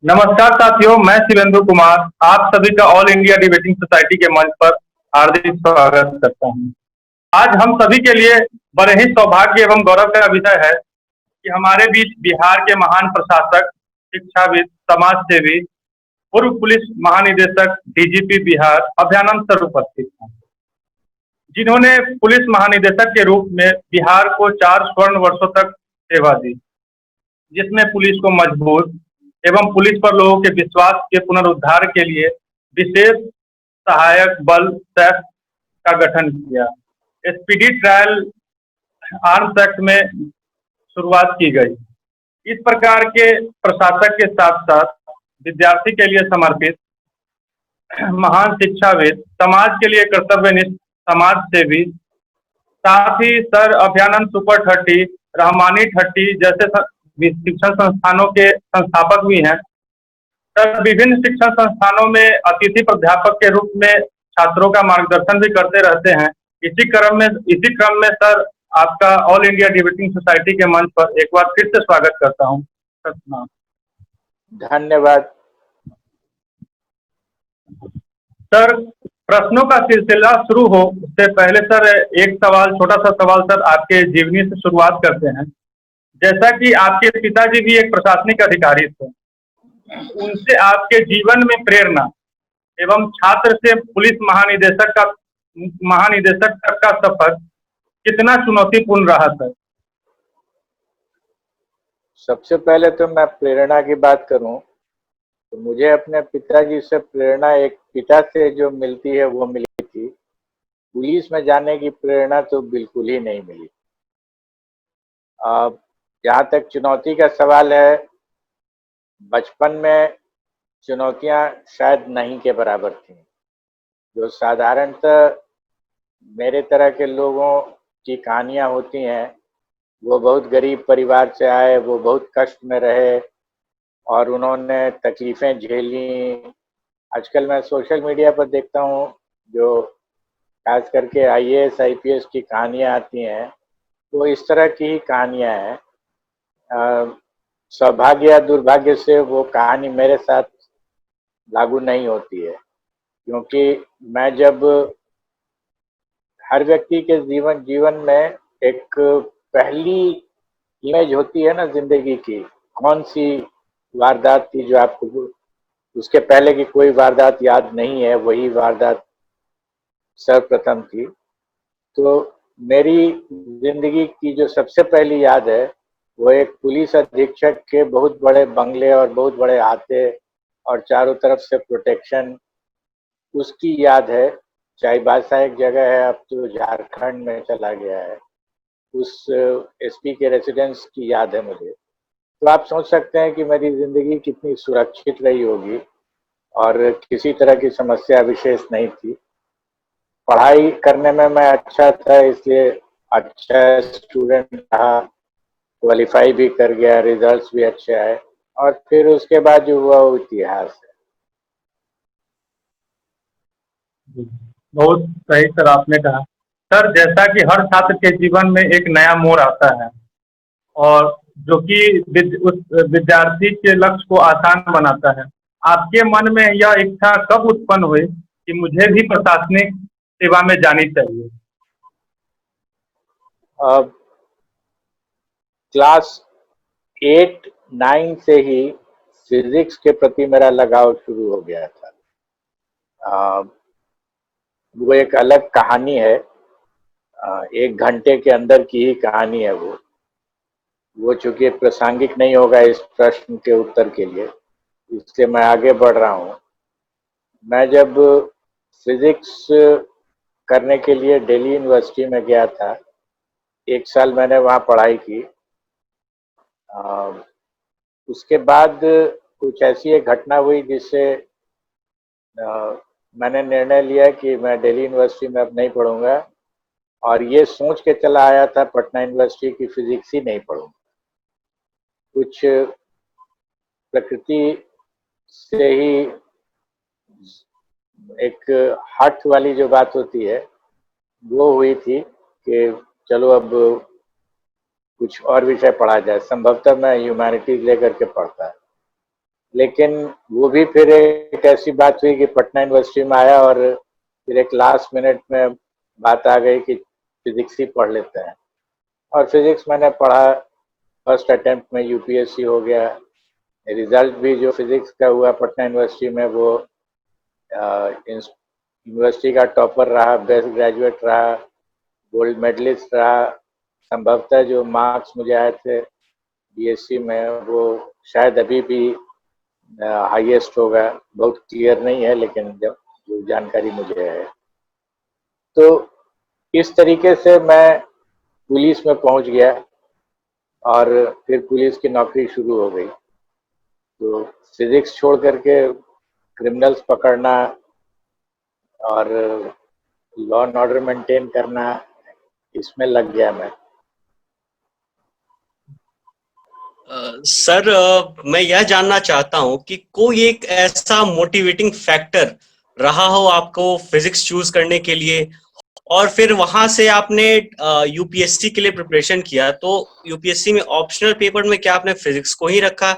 नमस्कार साथियों, मैं शिवेंद्र कुमार आप सभी का ऑल इंडिया डिबेटिंग सोसाइटी के मंच पर हार्दिक स्वागत करता हूं। आज हम सभी के लिए बड़े ही सौभाग्य एवं गौरव का विषय है कि हमारे बीच बिहार के महान प्रशासक, शिक्षाविद, समाज सेवी, पूर्व पुलिस महानिदेशक डीजीपी बिहार अभयानंद सर उपस्थित हैं, जिन्होंने पुलिस महानिदेशक के रूप में बिहार को 4 स्वर्ण वर्षों तक सेवा दी, जिसमें पुलिस को मजबूत एवं पुलिस पर लोगों के विश्वास के पुनरुद्धार के लिए विशेष सहायक बल सैफ का गठन किया। स्पीडी ट्रायल आर्म्स एक्ट में शुरुआत की गई। इस प्रकार के प्रशासक के साथ साथ विद्यार्थी के लिए समर्पित महान शिक्षाविद, समाज के लिए कर्तव्यनिष्ठ समाज सेवी, साथ ही सर अभयानंद सुपर 30, रहमानी 30 जैसे शिक्षण संस्थानों के संस्थापक भी हैं। सर विभिन्न शिक्षण संस्थानों में अतिथि प्राध्यापक के रूप में छात्रों का मार्गदर्शन भी करते रहते हैं। इसी क्रम में सर आपका ऑल इंडिया डिबेटिंग सोसाइटी के मंच पर एक बार फिर से स्वागत करता हूँ। धन्यवाद सर। प्रश्नों का सिलसिला शुरू हो उससे पहले सर एक सवाल, छोटा सा सवाल सर, आपके जीवनी से शुरुआत करते हैं। जैसा कि आपके पिताजी भी एक प्रशासनिक अधिकारी थे, उनसे आपके जीवन में प्रेरणा एवं छात्र से पुलिस महानिदेशक तक का सफर कितना चुनौतीपूर्ण रहा था? सबसे पहले तो मैं प्रेरणा की बात करूं तो मुझे अपने पिताजी से प्रेरणा एक पिता से जो मिलती है वो मिली थी। पुलिस में जाने की प्रेरणा तो बिल्कुल ही नहीं मिली। जहाँ तक चुनौती का सवाल है, बचपन में चुनौतियाँ शायद नहीं के बराबर थी। जो साधारणतः मेरे तरह के लोगों की कहानियाँ होती हैं, वो बहुत गरीब परिवार से आए, वो बहुत कष्ट में रहे और उन्होंने तकलीफ़ें झेली। आजकल मैं सोशल मीडिया पर देखता हूँ जो खास करके आईएएस आईपीएस की कहानियाँ आती हैं, तो इस तरह की ही कहानियाँ हैं। सौभाग्य या दुर्भाग्य से वो कहानी मेरे साथ लागू नहीं होती है, क्योंकि मैं जब हर व्यक्ति के जीवन में एक पहली इमेज होती है ना जिंदगी की, कौन सी वारदात थी जो आपको उसके पहले की कोई वारदात याद नहीं है, वही वारदात सर्वप्रथम थी। तो मेरी जिंदगी की जो सबसे पहली याद है वो एक पुलिस अधीक्षक के बहुत बड़े बंगले और बहुत बड़े हाथे और चारों तरफ से प्रोटेक्शन, उसकी याद है। चाईबासा एक जगह है, अब तो झारखंड में चला गया है, उस एसपी के रेसिडेंस की याद है मुझे। तो आप सोच सकते हैं कि मेरी ज़िंदगी कितनी सुरक्षित रही होगी और किसी तरह की समस्या विशेष नहीं थी। पढ़ाई करने में मैं अच्छा था, इसलिए अच्छा स्टूडेंट रहा, क्वालिफाई भी कर गया, रिजल्ट्स भी अच्छे आए और फिर उसके बाद जो हुआ वो इतिहास है। बहुत सही सर आपने कहा। सर, जैसा कि हर छात्र के जीवन में एक नया मोड़ आता है और जो कि उस विद्यार्थी के लक्ष्य को आसान बनाता है, आपके मन में यह इच्छा कब उत्पन्न हुई कि मुझे भी प्रशासनिक सेवा में जानी चाहिए? अब क्लास 8-9 से ही फिजिक्स के प्रति मेरा लगाव शुरू हो गया था। वो एक अलग कहानी है, 1 घंटे के अंदर की ही कहानी है वो चूंकि प्रासंगिक नहीं होगा इस प्रश्न के उत्तर के लिए, इसलिए मैं आगे बढ़ रहा हूँ। मैं जब फिजिक्स करने के लिए दिल्ली यूनिवर्सिटी में गया था, 1 साल मैंने वहाँ पढ़ाई की। उसके बाद कुछ ऐसी एक घटना हुई जिससे मैंने निर्णय लिया कि मैं दिल्ली यूनिवर्सिटी में अब नहीं पढ़ूंगा और ये सोच के चला आया था पटना यूनिवर्सिटी की फिजिक्स ही नहीं पढ़ूंगा। कुछ प्रकृति से ही एक हठ वाली जो बात होती है वो हुई थी कि चलो अब कुछ और विषय पढ़ा जाए। संभवतः मैं ह्यूमैनिटीज लेकर के पढ़ता है। लेकिन वो भी फिर एक ऐसी बात हुई कि पटना यूनिवर्सिटी में आया और फिर एक लास्ट मिनट में बात आ गई कि फिजिक्स ही पढ़ लेते हैं, और फिजिक्स मैंने पढ़ा। फर्स्ट अटेम्प्ट में यूपीएससी हो गया। रिजल्ट भी जो फिजिक्स का हुआ पटना यूनिवर्सिटी में, वो यूनिवर्सिटी का टॉपर रहा, बेस्ट ग्रेजुएट रहा, गोल्ड मेडलिस्ट रहा। संभवतः जो मार्क्स मुझे आए थे बीएससी में, वो शायद अभी भी हाईएस्ट होगा। बहुत क्लियर नहीं है, लेकिन जब जो जानकारी मुझे है, तो इस तरीके से मैं पुलिस में पहुंच गया और फिर पुलिस की नौकरी शुरू हो गई। तो फिजिक्स छोड़ करके क्रिमिनल्स पकड़ना और लॉ एंड ऑर्डर मेंटेन करना, इसमें लग गया मैं। सर, मैं यह जानना चाहता हूं कि कोई एक ऐसा मोटिवेटिंग फैक्टर रहा हो आपको फिजिक्स चूज करने के लिए, और फिर वहां से आपने यूपीएससी के लिए प्रिपरेशन किया, तो यूपीएससी में ऑप्शनल पेपर में क्या आपने फिजिक्स को ही रखा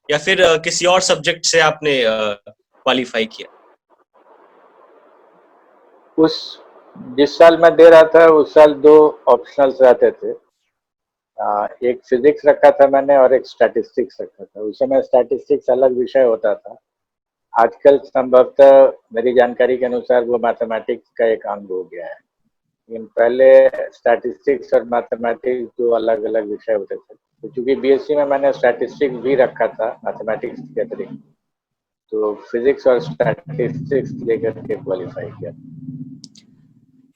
या फिर किसी और सब्जेक्ट से आपने क्वालिफाई किया? उस जिस साल मैं दे रहा था, उस साल 2 ऑप्शनल्स रहते थे। एक फिजिक्स रखा था मैंने और एक स्टैटिस्टिक्स रखा था। उस समय स्टैटिस्टिक्स अलग विषय होता था। आजकल संभवतः मेरी जानकारी के अनुसार वो मैथमेटिक्स का एक अंग हो गया है, लेकिन पहले स्टैटिस्टिक्स और मैथमेटिक्स 2 अलग अलग विषय होते थे। तो चूंकि बीएससी में मैंने स्टैटिस्टिक्स भी रखा था मैथमेटिक्स के अतिरिक्त, तो फिजिक्स और स्टैटिस्टिक्स लेकर के क्वालिफाई किया।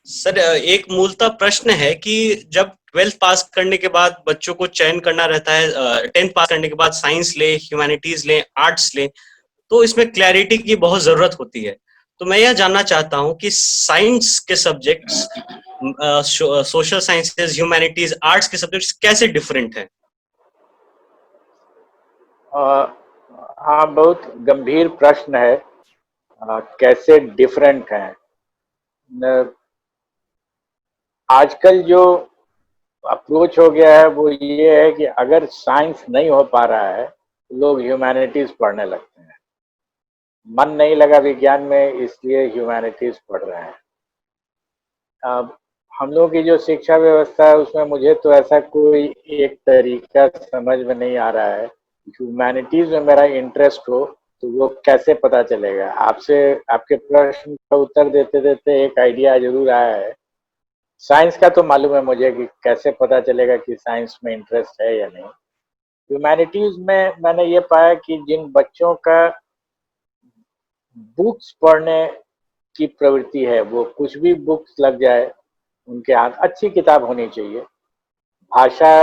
सर, एक मूलतः प्रश्न है कि जब 12th पास करने के बाद बच्चों को चयन करना रहता है, 10th पास करने के बाद साइंस ले, ह्यूमैनिटीज ले, आर्ट्स ले, तो इसमें क्लैरिटी की बहुत जरूरत होती है। तो मैं यह जानना चाहता हूं कि साइंस के subjects, social sciences, humanities, arts के सब्जेक्ट्स कैसे डिफरेंट हैं? हाँ, बहुत गंभीर प्रश्न है। कैसे डिफरेंट हैं? आजकल जो अप्रोच हो गया है वो ये है कि अगर साइंस नहीं हो पा रहा है, तो लोग ह्यूमैनिटीज पढ़ने लगते हैं। मन नहीं लगा विज्ञान में, इसलिए ह्यूमैनिटीज पढ़ रहे हैं। अब हम लोगों की जो शिक्षा व्यवस्था है, उसमें मुझे तो ऐसा कोई एक तरीका समझ में नहीं आ रहा है। ह्यूमैनिटीज में मेरा इंटरेस्ट हो तो वो कैसे पता चलेगा? आपसे आपके प्रश्न का उत्तर देते देते एक आइडिया जरूर आया है। साइंस का तो मालूम है मुझे कि कैसे पता चलेगा कि साइंस में इंटरेस्ट है या नहीं। ह्यूमैनिटीज में मैंने ये पाया कि जिन बच्चों का बुक्स पढ़ने की प्रवृत्ति है, वो कुछ भी बुक्स लग जाए उनके हाथ, अच्छी किताब होनी चाहिए। भाषा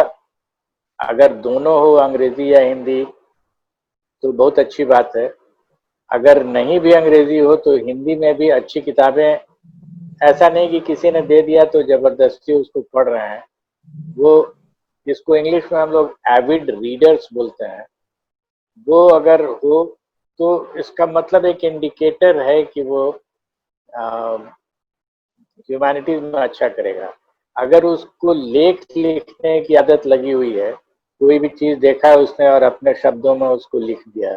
अगर दोनों हो, अंग्रेजी या हिंदी, तो बहुत अच्छी बात है। अगर नहीं भी अंग्रेजी हो तो हिंदी में भी अच्छी किताबें, ऐसा नहीं कि किसी ने दे दिया तो जबरदस्ती उसको पढ़ रहे हैं। वो जिसको इंग्लिश में हम लोग एविड रीडर्स बोलते हैं, वो अगर हो तो इसका मतलब एक इंडिकेटर है कि वो ह्यूमैनिटीज में अच्छा करेगा। अगर उसको लेख लिखने की आदत लगी हुई है, कोई भी चीज देखा है उसने और अपने शब्दों में उसको लिख दिया,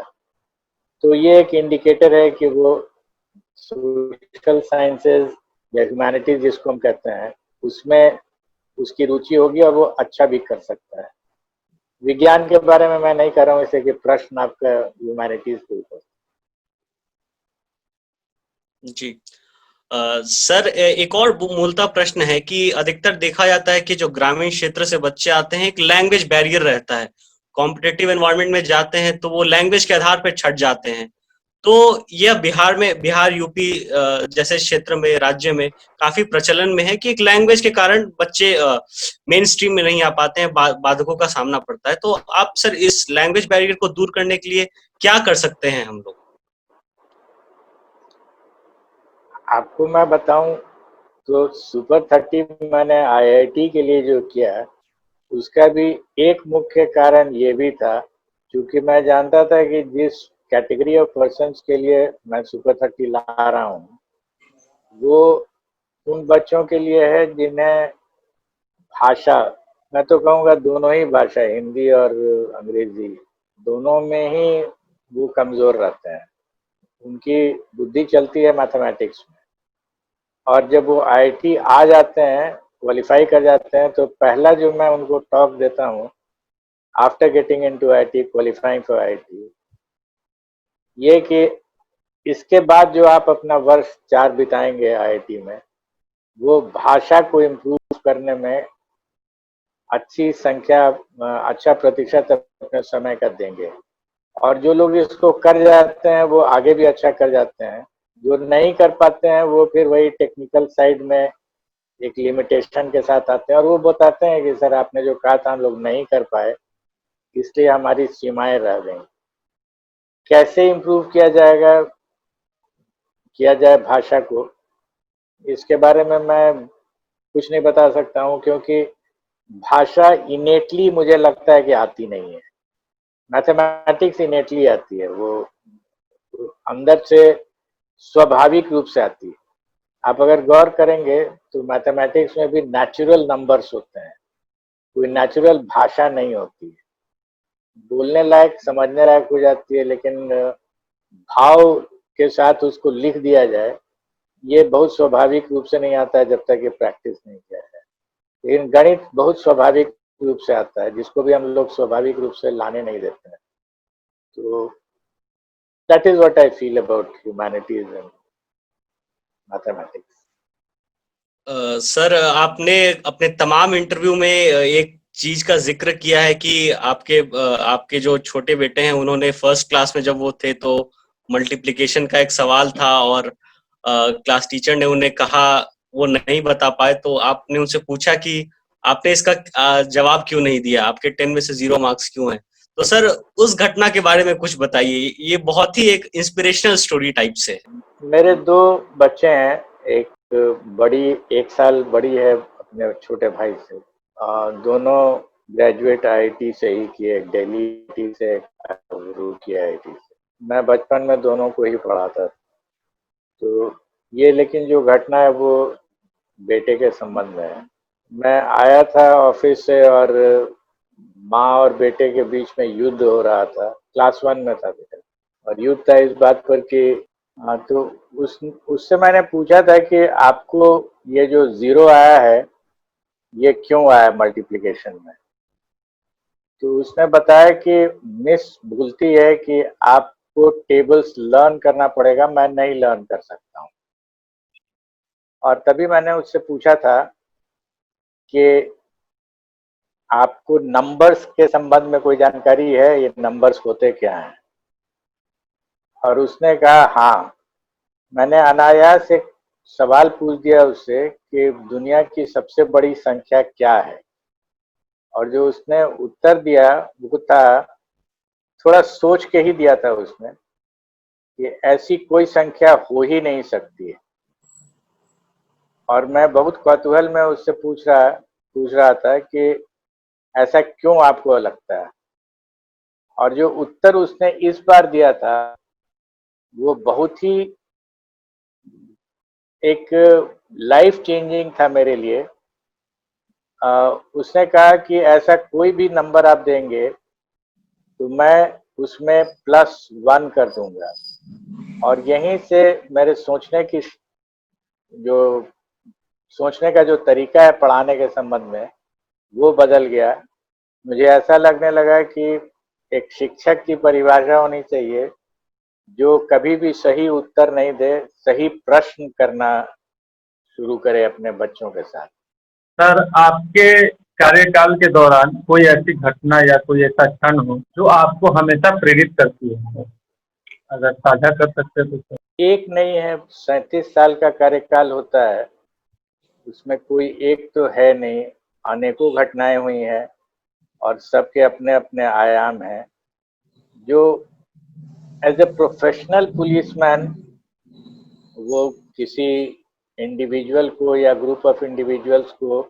तो ये एक इंडिकेटर है कि वो सोशल साइंसेज या ह्यूमैनिटीज जिसको हम कहते हैं, उसमें उसकी रुचि होगी और वो अच्छा भी कर सकता है। विज्ञान के बारे में मैं नहीं कर रहा हूँ, इसे कि प्रश्न आपका ह्यूमैनिटीज के ऊपर। जी। सर, एक और मूलतः प्रश्न है कि अधिकतर देखा जाता है कि जो ग्रामीण क्षेत्र से बच्चे आते हैं, एक लैंग्वेज बैरियर रहता है। कॉम्पिटिटिव एनवायरनमेंट में जाते हैं तो वो लैंग्वेज के आधार पर छट जाते हैं। तो यह बिहार यूपी जैसे क्षेत्र में, राज्य में काफी प्रचलन में है कि एक लैंग्वेज के कारण बच्चे मेन स्ट्रीम में नहीं आ पाते हैं, बाधकों का सामना पड़ता है। तो आप सर इस लैंग्वेज बैरियर को दूर करने के लिए क्या कर सकते हैं हम लोग? आपको मैं बताऊं तो सुपर 30 मैंने आईआईटी के लिए जो किया, उसका भी एक मुख्य कारण ये भी था, क्योंकि मैं जानता था कि जिस कैटेगरी ऑफ पर्सन्स के लिए मैं सुपर 30 ला रहा हूँ, वो उन बच्चों के लिए है जिन्हें भाषा, मैं तो कहूँगा दोनों ही भाषा, हिंदी और अंग्रेजी, दोनों में ही वो कमज़ोर रहते हैं, उनकी बुद्धि चलती है मैथमेटिक्स में। और जब वो आईआईटी आ जाते हैं, क्वालिफाई कर जाते हैं, तो पहला जो मैं उनको टॉक देता हूँ after getting into IIT, qualifying for IIT, ये कि इसके बाद जो आप अपना वर्ष 4 बिताएंगे आईआईटी में, वो भाषा को इम्प्रूव करने में अच्छी संख्या, अच्छा प्रतिशत अपने समय का देंगे। और जो लोग इसको कर जाते हैं वो आगे भी अच्छा कर जाते हैं, जो नहीं कर पाते हैं वो फिर वही टेक्निकल साइड में एक लिमिटेशन के साथ आते हैं, और वो बताते हैं कि सर आपने जो कहा था हम लोग नहीं कर पाए, इसलिए हमारी सीमाएं रह गई। कैसे इम्प्रूव किया जाए भाषा को, इसके बारे में मैं कुछ नहीं बता सकता हूँ, क्योंकि भाषा इनेटली मुझे लगता है कि आती नहीं है। मैथमेटिक्स इनेटली आती है, वो अंदर से स्वाभाविक रूप से आती है। आप अगर गौर करेंगे तो मैथमेटिक्स में भी नेचुरल नंबर्स होते हैं, कोई नेचुरल भाषा नहीं होती है। बोलने लायक, समझने लायक हो जाती है, लेकिन भाव के साथ उसको लिख दिया जाए, ये बहुत स्वाभाविक रूप से नहीं आता है जब तक ये प्रैक्टिस नहीं किया जाए। लेकिन गणित बहुत स्वाभाविक रूप से आता है, जिसको भी हम लोग स्वाभाविक रूप से लाने नहीं देते हैं। तो that is what I feel about humanities and mathematics. Sir, आपने अपने तमाम इंटरव्यू में एक चीज का जिक्र किया है कि आपके जो छोटे बेटे हैं उन्होंने फर्स्ट क्लास में जब वो थे तो मल्टीप्लिकेशन का एक सवाल था और क्लास टीचर ने उन्हें कहा, वो नहीं बता पाए, तो आपने उनसे पूछा कि आपने इसका जवाब क्यों नहीं दिया, आपके 10 में से 0 मार्क्स क्यों हैं। तो सर उस घटना के बारे में कुछ बताइए, ये बहुत ही एक इंस्पिरेशनल स्टोरी टाइप से है। मेरे 2 बच्चे हैं, एक बड़ी 1 साल बड़ी है अपने छोटे भाई से। दोनों ग्रेजुएट आईआईटी से ही किए, दिल्ली से, रुड़की आईआईटी से। मैं बचपन में दोनों को ही पढ़ाता था। तो ये, लेकिन जो घटना है वो बेटे के संबंध में है। मैं आया था ऑफिस से और माँ और बेटे के बीच में युद्ध हो रहा था। क्लास 1 में था बेटा, और युद्ध था इस बात पर कि तो उससे मैंने पूछा था कि आपको ये जो 0 आया है ये क्यों आया मल्टीप्लिकेशन में। तो उसने बताया कि मिस भूलती है कि आपको टेबल्स लर्न करना पड़ेगा, मैं नहीं लर्न कर सकता हूँ। और तभी मैंने उससे पूछा था कि आपको नंबर्स के संबंध में कोई जानकारी है, ये नंबर्स होते क्या हैं। और उसने कहा हाँ। मैंने अनायास एक सवाल पूछ दिया उससे कि दुनिया की सबसे बड़ी संख्या क्या है, और जो उसने उत्तर दिया वो था, थोड़ा सोच के ही दिया था उसने, कि ऐसी कोई संख्या हो ही नहीं सकती है। और मैं बहुत कौतूहल में उससे पूछ रहा था कि ऐसा क्यों आपको लगता है। और जो उत्तर उसने इस बार दिया था वो बहुत ही एक लाइफ चेंजिंग था मेरे लिए। उसने कहा कि ऐसा कोई भी नंबर आप देंगे तो मैं उसमें +1 कर दूंगा। और यहीं से मेरे सोचने का जो तरीका है पढ़ाने के संबंध में, वो बदल गया। मुझे ऐसा लगने लगा कि एक शिक्षक की परिभाषा होनी चाहिए जो कभी भी सही उत्तर नहीं दे, सही प्रश्न करना शुरू करे अपने बच्चों के साथ। सर, आपके कार्यकाल के दौरान कोई ऐसी घटना या कोई ऐसा क्षण हो जो आपको हमेशा प्रेरित करती है, अगर साझा कर सकते तो सर। एक नहीं है, 37 साल का कार्यकाल होता है, उसमें कोई एक तो है नहीं, अनेकों घटनाएं हुई हैं और सबके अपने अपने आयाम हैं। जो एज ए प्रोफेशनल पुलिसमैन वो किसी इंडिविजुअल को या ग्रुप ऑफ इंडिविजुअल्स को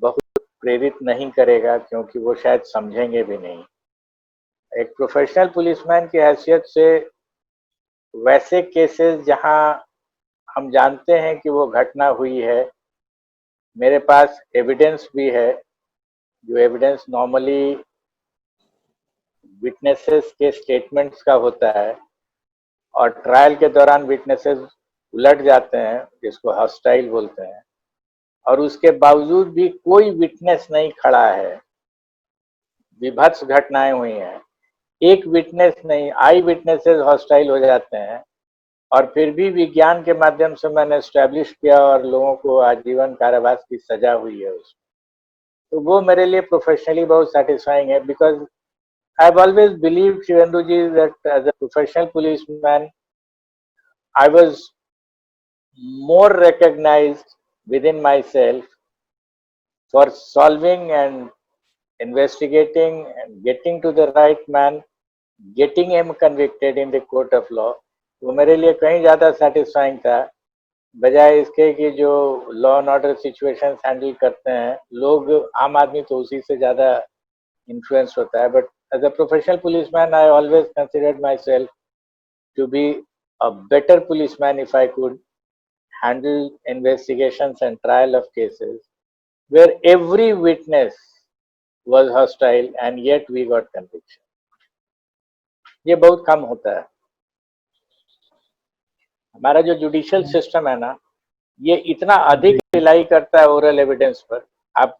बहुत प्रेरित नहीं करेगा, क्योंकि वो शायद समझेंगे भी नहीं। एक प्रोफेशनल पुलिसमैन की हैसियत से वैसे केसेस जहां हम जानते हैं कि वो घटना हुई है, मेरे पास एविडेंस भी है, जो एविडेंस नॉर्मली विटनेसेस के स्टेटमेंट्स का होता है और ट्रायल के दौरान विटनेसेस उलट जाते हैं, जिसको हॉस्टाइल बोलते हैं, और उसके बावजूद भी कोई विटनेस नहीं खड़ा है। विभत्स घटनाएं हुई हैं, एक विटनेस नहीं, आई विटनेसेस हॉस्टाइल हो जाते हैं, और फिर भी विज्ञान के माध्यम से मैंने एस्टैब्लिश किया और लोगों को आजीवन कारावास की सजा हुई है उसमें। तो वो मेरे लिए प्रोफेशनली बहुत सेटिस्फाइंग है, because I have always believed, Shivendu ji, that as a professional policeman I was more recognized within myself for solving and investigating and getting to the right man, getting him convicted in the court of law. वो मेरे लिए कहीं ज़्यादा satisfying था, बजाय इसके कि जो law and order situations handle करते हैं लोग, आम आदमी तो उसी से ज़्यादा इन्फ्लुएंस होता है. But as a professional policeman I always considered myself to be a better policeman if I could handle investigations and trial of cases where every witness was hostile and yet we got conviction. ये बहुत कम होता है. हमारा जो judicial system है ना, ये इतना अधिक रिलाई करता है ओरल एविडेंस पर. आप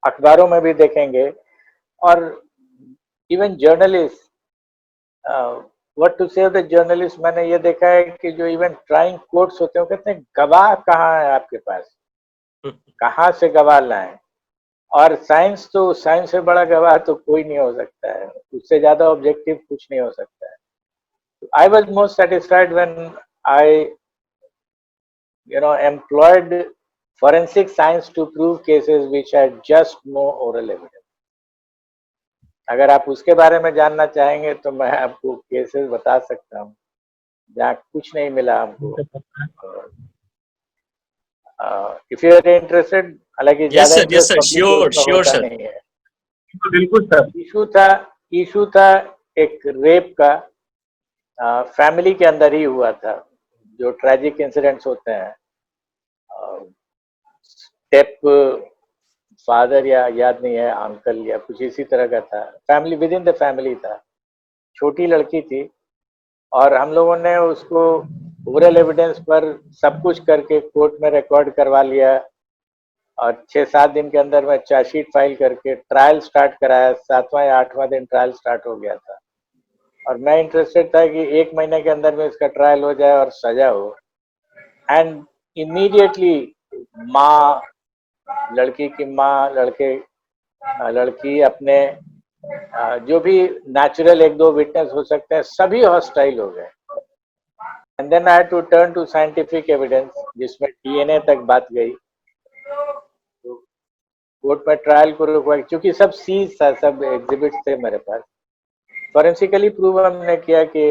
अखबारों में भी देखेंगे, और इवन जर्नलिस्ट, व्हाट टू से द जर्नलिस्ट, मैंने ये देखा है कि जो इवन ट्राइंग कोर्ट्स होते हैं, वो कहते हैं गवाह कहाँ है आपके पास, कहाँ से गवाह लाएं. और साइंस से बड़ा गवाह तो कोई नहीं हो सकता है, उससे ज्यादा ऑब्जेक्टिव कुछ नहीं हो सकता है. I was most satisfied when I employed forensic science to prove cases which had just no oral evidence. अगर आप उसके बारे में जानना चाहेंगे तो मैं आपको केसेस बता सकता हूँ जहाँ कुछ नहीं मिला हमको. इफ यू आर इंटरेस्टेड, हालांकि ज्यादा इंटरेस्ट श्योर सर नहीं है. बिल्कुल सर. इशू था एक रेप का, फैमिली के अंदर ही हुआ था. जो ट्रेजिक इंसिडेंट्स होते हैं, स्टेप फादर या याद नहीं है, अंकल या कुछ इसी तरह का था. Family with in the family था. छोटी लड़की थी और हम लोगों ने उसको ओरल एविडेंस पर सब कुछ करके कोर्ट में रिकॉर्ड करवा लिया, और 6-7 दिन के अंदर में चार्जशीट फाइल करके ट्रायल स्टार्ट कराया. 7वां या 8वां दिन ट्रायल स्टार्ट हो गया था, और मैं इंटरेस्टेड था कि 1 महीने के अंदर में इसका ट्रायल हो जाए और सजा हो. एंड इमीडिएटली माँ, लड़की की माँ, लड़की अपने जो भी नेचुरल 1-2 विटनेस हो सकते हैं, सभी हॉस्टाइल हो गए. And then I had to turn to scientific evidence, जिसमें डीएनए तक बात गई. तो कोर्ट में ट्रायल को रुकवा, क्योंकि सब सीज था, सब एग्जिबिट्स थे मेरे पास. फॉरेंसिकली प्रूव हमने किया कि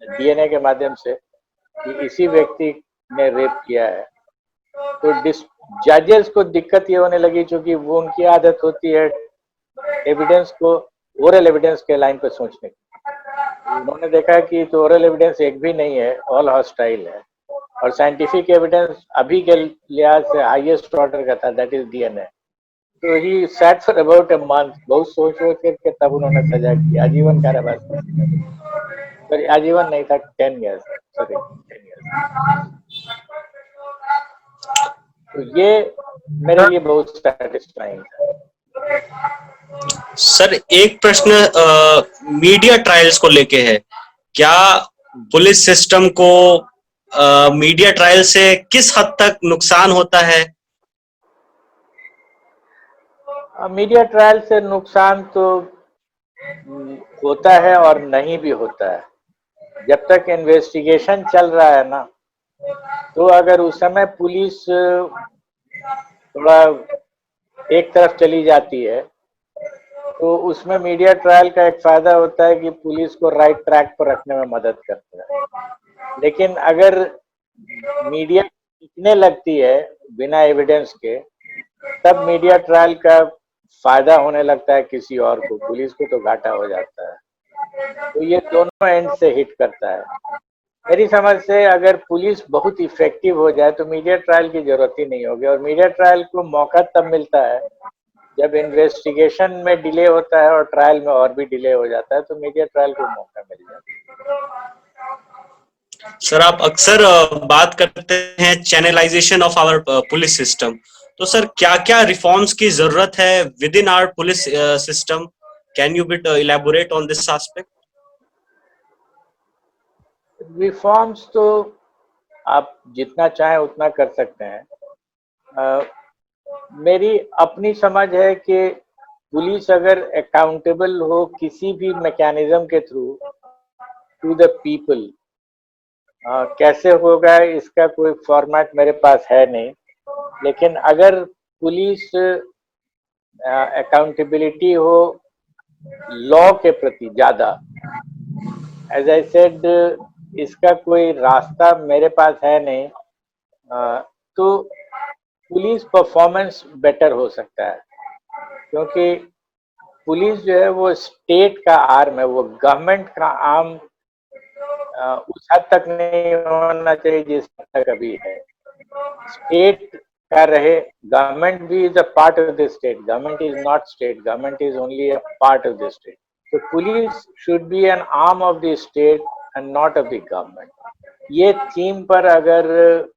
डीएनए के माध्यम से कि इसी व्यक्ति ने रेप किया है. तो जजेस को दिक्कत ये होने लगी, क्योंकि वो उनकी आदत होती है एविडेंस को ओरल एविडेंस के लाइन पे सोचने की. उन्होंने देखा कि तो ओरल एविडेंस एक भी नहीं है, ऑल हॉस्टाइल है, और साइंटिफिक एविडेंस अभी के लिहाज से हाईएस्ट ऑर्डर का था, दैट इज डीएनए. तो he sat for about a month, बहुत सोच करके तब उन्होंने सजा की, आजीवन कारावास. सॉरी, आजीवन नहीं था, 10 ईयर्स. Sorry, 10 years. तो ये मेरे लिए बहुत सेटिस्फाइंग था. सर एक प्रश्न मीडिया ट्रायल्स को लेके है. क्या पुलिस सिस्टम को मीडिया ट्रायल से किस हद तक नुकसान होता है? मीडिया ट्रायल से नुकसान तो होता है और नहीं भी होता है. जब तक इन्वेस्टिगेशन चल रहा है ना, तो अगर उस समय पुलिस थोड़ा एक तरफ चली जाती है, तो उसमें मीडिया ट्रायल का एक फायदा होता है कि पुलिस को राइट ट्रैक पर रखने में मदद करता है. लेकिन अगर मीडिया टिकने लगती है बिना एविडेंस के, तब मीडिया ट्रायल का फायदा होने लगता है किसी और को, पुलिस को तो घाटा हो जाता है. तो ये दोनों एंड से हिट करता है. मेरी समझ से अगर पुलिस बहुत इफेक्टिव हो जाए तो मीडिया ट्रायल की जरूरत ही नहीं होगी, और मीडिया ट्रायल को मौका तब मिलता है जब इन्वेस्टिगेशन में डिले होता है और ट्रायल में और भी डिले हो जाता है तो मीडिया ट्रायल को मौका मिल जाता है। सर आप अक्सर बात करते हैं channelisation of our police system, तो सर क्या क्या रिफॉर्म्स की जरूरत है with in our police system? Can you bit elaborate on this aspect? Reforms तो आप जितना चाहें उतना कर सकते हैं। मेरी अपनी समझ है कि पुलिस अगर अकाउंटेबल हो किसी भी मैकेनिज्म के थ्रू टू द पीपल, कैसे होगा इसका कोई फॉर्मेट मेरे पास है नहीं, लेकिन अगर पुलिस अकाउंटेबिलिटी हो लॉ के प्रति ज्यादा, एज आई सेड, इसका कोई रास्ता मेरे पास है नहीं, तो पुलिस परफॉर्मेंस बेटर हो सकता है, क्योंकि पुलिस जो है वो स्टेट का आर्म है, वो गवर्नमेंट का आर्म उस हद तक नहीं होना चाहिए जिस हद तक अभी है। स्टेट का रहे, गवर्नमेंट भी is a part of the state, government is not state, government is only a part of the state. तो police should be an arm of the state and not of the government. ये theme पर अगर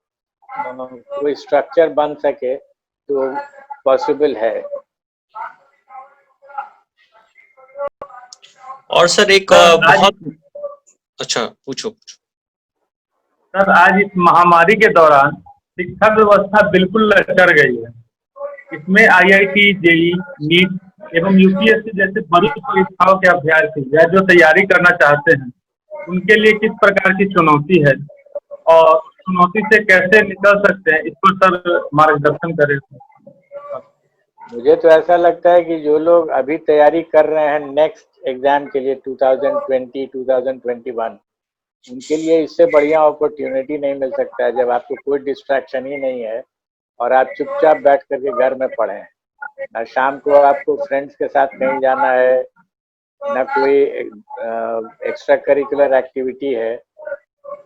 कोई structure बन सके तो possible है। और सर एक बहुत अच्छा पूछो। सर आज इस महामारी के दौरान शिक्षा व्यवस्था बिल्कुल लचर गई है। इसमें आईआईटी, जेई, नीट एवं यूपीएससी जैसे बड़ी परीक्षाओं के अभ्यर्थी या जो तैयारी करना चाहते हैं उनके लिए किस प्रकार की चुनौती है और चुनौती से कैसे निकल सकते हैं, इस पर सर मार्गदर्शन करें। मुझे तो ऐसा लगता है कि जो लोग अभी तैयारी कर रहे हैं नेक्स्ट एग्जाम के लिए 2020 2021, उनके लिए इससे बढ़िया अपॉर्चुनिटी नहीं मिल सकता है जब आपको कोई डिस्ट्रैक्शन ही नहीं है और आप चुपचाप बैठ करके घर में पढ़ें। ना शाम को आपको फ्रेंड्स के साथ कहीं जाना है, ना कोई एक्स्ट्रा करिकुलर एक्टिविटी है।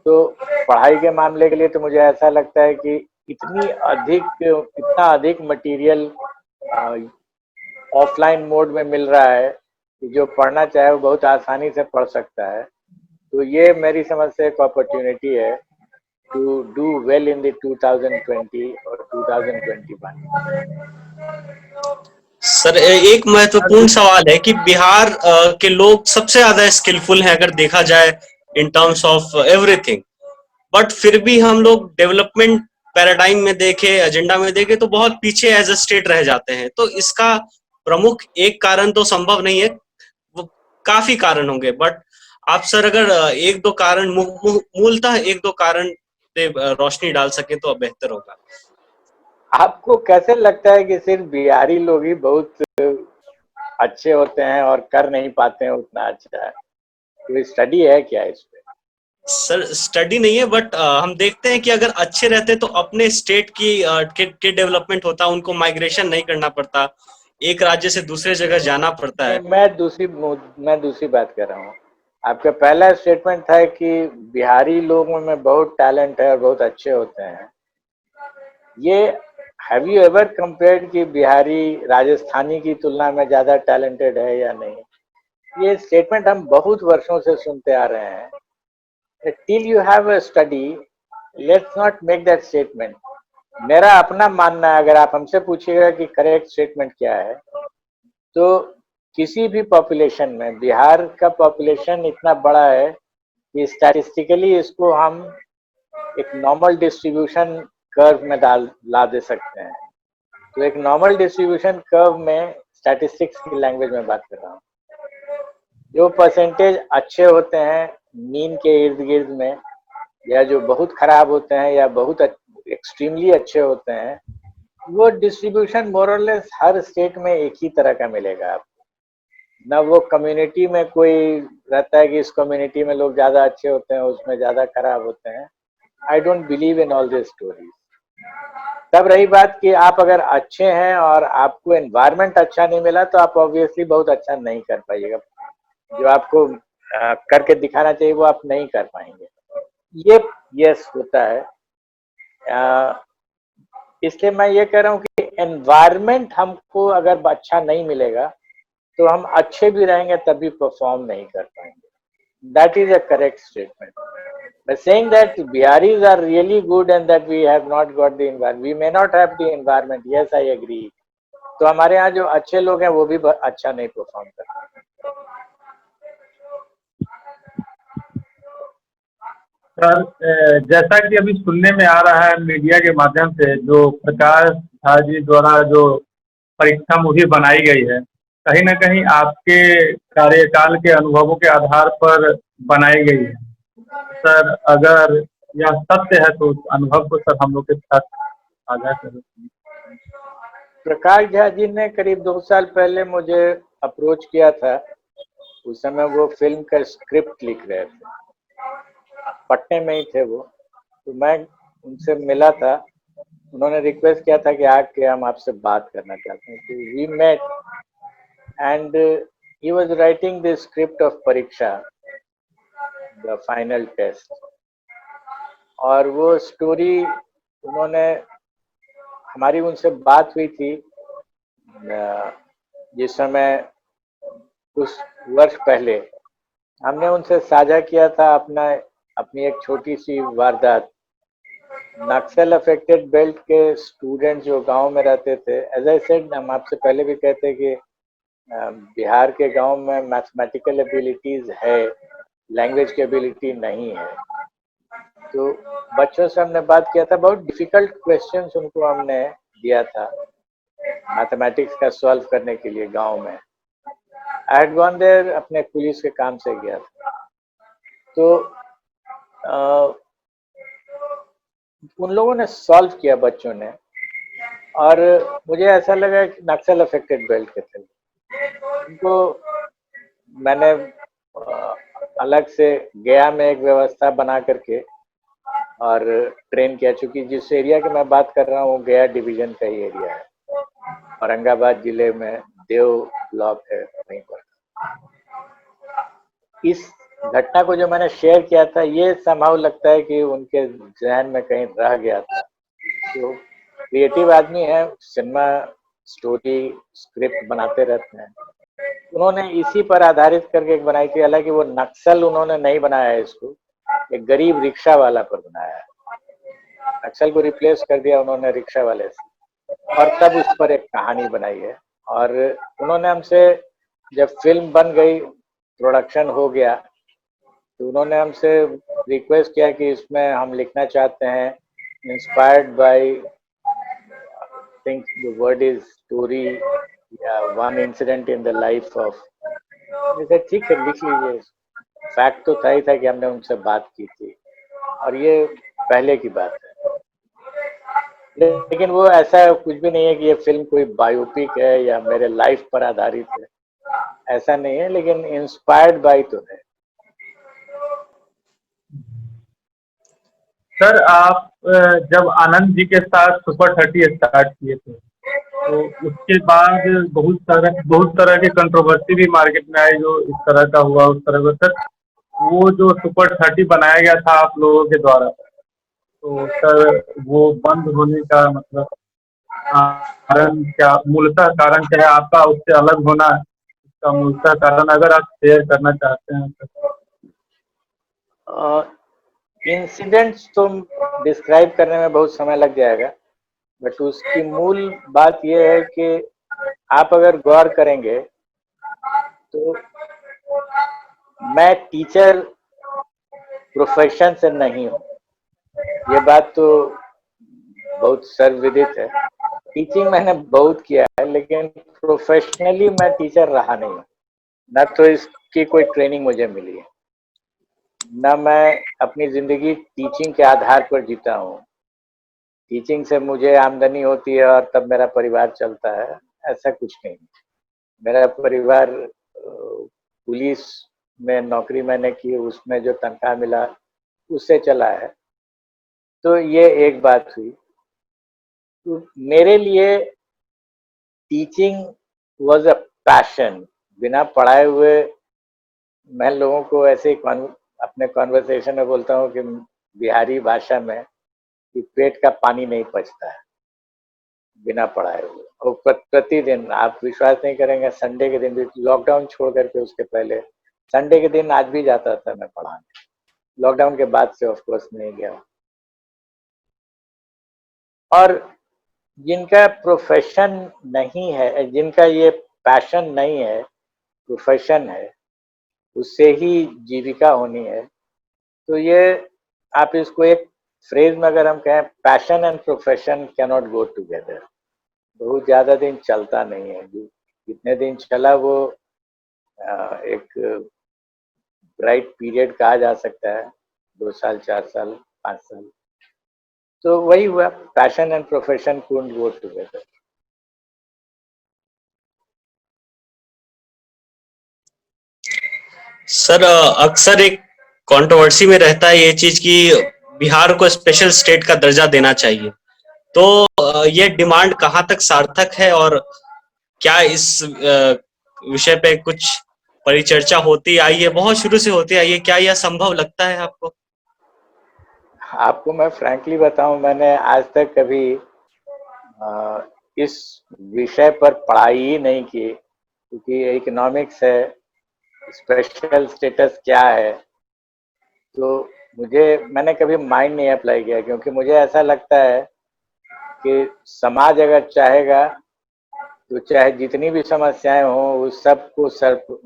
तो पढ़ाई के मामले के लिए तो मुझे ऐसा लगता है कि इतना अधिक मटेरियल ऑफलाइन मोड में मिल रहा है कि जो पढ़ना चाहे वो बहुत आसानी से पढ़ सकता है। तो ये मेरी समझ से एक अपॉर्चुनिटी है to do well in the 2020 और 2021। सर एक महत्वपूर्ण सवाल है कि बिहार के लोग सबसे ज्यादा स्किलफुल हैं अगर देखा जाए in terms of everything, but फिर भी हम लोग डेवलपमेंट पैराडाइम में देखे, एजेंडा में देखे तो बहुत पीछे एज अ स्टेट रह जाते हैं। तो इसका प्रमुख एक कारण तो संभव नहीं है, वो काफी कारण होंगे, बट आप सर अगर एक दो कारण मूलतः एक दो कारण पे रोशनी डाल सके तो बेहतर होगा। आपको कैसे लगता है कि सिर्फ बिहारी लोग ही बहुत अच्छे होते हैं और कर नहीं पाते हैं उतना अच्छा है? कोई स्टडी है क्या इस पे? सर स्टडी नहीं है, बट हम देखते हैं कि अगर अच्छे रहते तो अपने स्टेट की के डेवलपमेंट होता, उनको माइग्रेशन नहीं करना पड़ता, एक राज्य से दूसरे जगह जाना पड़ता है। मैं दूसरी बात कर रहा हूँ। आपका पहला स्टेटमेंट था कि बिहारी लोगों में बहुत टैलेंट है और बहुत अच्छे होते हैं। ये हैव यू एवर कंपेयर्ड कि बिहारी राजस्थानी की तुलना में ज्यादा टैलेंटेड है या नहीं? ये स्टेटमेंट हम बहुत वर्षों से सुनते आ रहे हैं। Till you have a study, let's not make that statement. मेरा अपना मानना है, अगर आप हमसे पूछिएगा कि करेक्ट स्टेटमेंट क्या है, तो किसी भी पॉपुलेशन में बिहार का पॉपुलेशन इतना बड़ा है कि स्टैटिस्टिकली इसको हम एक नॉर्मल डिस्ट्रीब्यूशन कर्व में ला दे सकते हैं। तो एक नॉर्मल डिस्ट्रीब्यूशन कर्व में, स्टैटिस्टिक्स की लैंग्वेज में बात कर रहा हूँ, जो परसेंटेज अच्छे होते हैं मीन के इर्द गिर्द में, या जो बहुत खराब होते हैं या बहुत एक्सट्रीमली अच्छे होते हैं, वो डिस्ट्रीब्यूशन मोरलेस हर स्टेट में एक ही तरह का मिलेगा आपको। ना वो कम्युनिटी में कोई रहता है कि इस कम्युनिटी में लोग ज्यादा अच्छे होते हैं, उसमें ज्यादा खराब होते हैं। I don't believe in all this stories. तब रही बात कि आप अगर अच्छे हैं और आपको एनवायरनमेंट अच्छा नहीं मिला तो आप ऑब्वियसली बहुत अच्छा नहीं कर पाइएगा। जो आपको करके दिखाना चाहिए वो आप नहीं कर पाएंगे। ये यस होता है। इसलिए मैं ये कह रहा हूँ कि एनवायरनमेंट हमको अगर अच्छा नहीं मिलेगा तो हम अच्छे भी रहेंगे तब भी परफॉर्म नहीं कर पाएंगे. That is a correct statement. But saying that Biharis are really good and that we have not got the environment, we may not have the environment. Yes, I agree. तो हमारे यहाँ जो अच्छे लोग हैं वो भी अच्छा नहीं परफॉर्म करते. सर, जैसा कि अभी सुनने में आ रहा है मीडिया के माध्यम से, जो प्रकाश झा जी द्वारा जो परीक्षा मूवी बनाई गई है, कहीं न कहीं आपके कार्यकाल के अनुभवों के आधार पर बनाई गई है. सर, अगर यह सत्य है तो उस अनुभव को सर हम लोग के साथ साझा करें. प्रकाश झा जी ने करीब 2 साल पहले मुझे अप्रोच किया था. उस समय वो फिल्म का स्क्रिप्ट लिख रहे थे, पटने में ही थे वो. तो मैं उनसे मिला था. उन्होंने रिक्वेस्ट किया था कि आके हम आपसे बात करना चाहते हैं. तो we met and he was writing the script of Pariksha, the final test. और वो स्टोरी उन्होंने, हमारी उनसे बात हुई थी जिस समय कुछ वर्ष पहले हमने उनसे साझा किया था अपनी एक छोटी सी वारदात. नक्सल अफेक्टेड बेल्ट के स्टूडेंट जो गांव में रहते थे, एज आई सेड, हम आपसे पहले भी कहते कि बिहार के गांव में मैथमेटिकल एबिलिटीज है, लैंग्वेज की एबिलिटी नहीं है. तो बच्चों से हमने बात किया था, बहुत डिफिकल्ट क्वेश्चंस उनको हमने दिया था मैथमेटिक्स का सॉल्व करने के लिए गांव में. आई हैड गॉन देयर, अपने पुलिस के काम से गया था. तो उन लोगों ने सॉल्व किया, बच्चों ने. और मुझे ऐसा लगा कि नक्सल अफेक्टेड बेल्ट के थे उनको. मैंने अलग से गया में एक व्यवस्था बना करके और ट्रेन किया, चूंकि जिस एरिया की मैं बात कर रहा हूँ वो गया डिवीजन का ही एरिया है, औरंगाबाद जिले में देव ब्लॉक है वहीं पर. इस घटना को जो मैंने शेयर किया था, ये संभव लगता है कि उनके ज़हन में कहीं रह गया था. तो क्रिएटिव आदमी है, सिनेमा स्टोरी स्क्रिप्ट बनाते रहते हैं. उन्होंने इसी पर आधारित करके एक बनाई थी. हालांकि वो नक्सल उन्होंने नहीं बनाया है इसको, एक गरीब रिक्शा वाला पर बनाया है. नक्सल को रिप्लेस कर दिया उन्होंने रिक्शा वाले से, और तब उस पर एक कहानी बनाई है. और उन्होंने हमसे, जब फिल्म बन गई, प्रोडक्शन हो गया, तो उन्होंने हमसे रिक्वेस्ट किया कि इसमें हम लिखना चाहते हैं inspired by, think the word is story या one incident in the life of. जैसे ठीक है, लिख लीजिए. फैक्ट तो था ही था कि हमने उनसे बात की थी और ये पहले की बात है. लेकिन वो ऐसा कुछ भी नहीं है कि ये फिल्म कोई बायोपिक है या मेरे लाइफ पर आधारित है, ऐसा नहीं है. लेकिन इंस्पायर्ड बाय तो है. सर, आप जब आनंद जी के साथ सुपर 30 स्टार्ट किए थे, तो उसके बाद बहुत तरह की कंट्रोवर्सी भी मार्केट में आई, जो इस तरह का हुआ उस तरह का. सर, वो जो सुपर 30 बनाया गया था आप लोगों के द्वारा, तो सर वो बंद होने का मतलब कारण क्या, मूलतः कारण क्या है आपका उससे अलग होना, इसका मूलतः कारण अगर आप शेयर करना चाहते हैं तो. इंसिडेंट्स तो डिस्क्राइब करने में बहुत समय लग जाएगा, बट उसकी मूल बात यह है कि आप अगर गौर करेंगे तो मैं टीचर प्रोफेशन से नहीं हूँ. ये बात तो बहुत सर्वविदित है. टीचिंग मैंने बहुत किया है, लेकिन प्रोफेशनली मैं टीचर रहा नहीं हूँ. न तो इसकी कोई ट्रेनिंग मुझे मिली है, न मैं अपनी जिंदगी टीचिंग के आधार पर जीता हूँ. टीचिंग से मुझे आमदनी होती है और तब मेरा परिवार चलता है, ऐसा कुछ नहीं. मेरा परिवार पुलिस में नौकरी मैंने की, उसमें जो तनख्वाह मिला उससे चला है. तो ये एक बात हुई. तो मेरे लिए टीचिंग वाज अ पैशन. बिना पढ़ाए हुए मैं लोगों को ऐसे ही अपने कॉन्वर्सेशन में बोलता हूँ कि बिहारी भाषा में कि पेट का पानी नहीं पचता है. बिना पढ़ाए हुए। और प्रतिदिन आप विश्वास नहीं करेंगे, संडे के दिन भी, लॉकडाउन छोड़ करके उसके पहले संडे के दिन आज भी जाता था मैं पढ़ाने। लॉकडाउन के बाद से ऑफ कोर्स नहीं गया। और जिनका प्रोफेशन नहीं है, जिनका ये पैशन नहीं है, प्रोफेशन है, उससे ही जीविका होनी है, तो ये आप इसको एक फ्रेज में अगर हम कहें, passion and profession can not go together. बहुत ज्यादा दिन चलता नहीं है। जितने दिन चला वो एक ब्राइट पीरियड कहा जा सकता है, 2 साल, 4 साल, 5 साल। तो वही हुआ, passion and profession couldn't go together. Sir अक्सर एक कंट्रोवर्सी में रहता है ये चीज कि बिहार को स्पेशल स्टेट का दर्जा देना चाहिए, तो ये डिमांड कहाँ तक सार्थक है, और क्या इस विषय पे कुछ परिचर्चा होती आई है? बहुत शुरू से होती आई है, क्या यह संभव लगता है आपको? आपको मैं फ्रैंकली बताऊं, मैंने आज तक कभी इस विषय पर पढ़ाई ही नहीं की, क्योंकि इकोनॉमिक्स है, स्पेशल स्टेटस क्या है, तो मैंने कभी माइंड नहीं अप्लाई किया, क्योंकि मुझे ऐसा लगता है कि समाज अगर चाहेगा तो चाहे जितनी भी समस्याएं हो उस सबको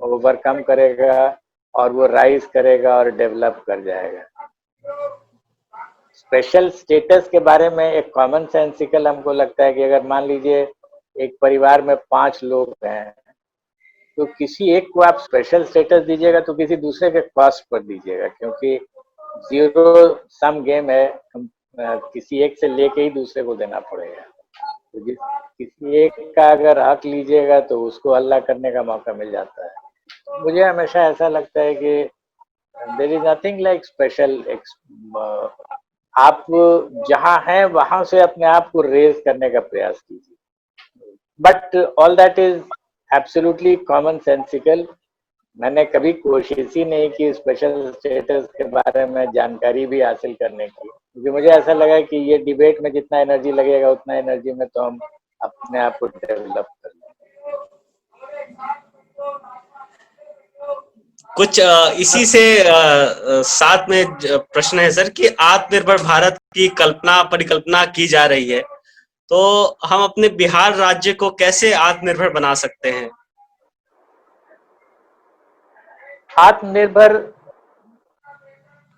ओवरकम करेगा और वो राइज करेगा और डेवलप कर जाएगा। स्पेशल स्टेटस के बारे में एक कॉमन सेंसिकल हमको लगता है कि अगर मान लीजिए एक परिवार में 5 लोग हैं, तो किसी एक को आप स्पेशल स्टेटस दीजिएगा तो किसी दूसरे के कॉस्ट पर दीजिएगा, क्योंकि जीरो सम गेम है, किसी एक से लेके ही दूसरे को देना पड़ेगा। तो किसी एक का अगर हक लीजिएगा तो उसको अल्लाह करने का मौका मिल जाता है। मुझे हमेशा ऐसा लगता है कि there is nothing like special. आप जहां हैं वहां से अपने आप को रेज करने का प्रयास कीजिए, but all that is absolutely common sensical. मैंने कभी कोशिश ही नहीं की स्पेशल स्टेटस के बारे में जानकारी भी हासिल करने की, क्योंकि मुझे ऐसा लगा कि ये डिबेट में जितना एनर्जी लगेगा उतना एनर्जी में तो हम अपने आप को डेवलप कर लेंगे। कुछ इसी से साथ में प्रश्न है सर कि आत्मनिर्भर भारत की परिकल्पना की जा रही है, तो हम अपने बिहार राज्य को कैसे आत्मनिर्भर बना सकते हैं? आत्मनिर्भर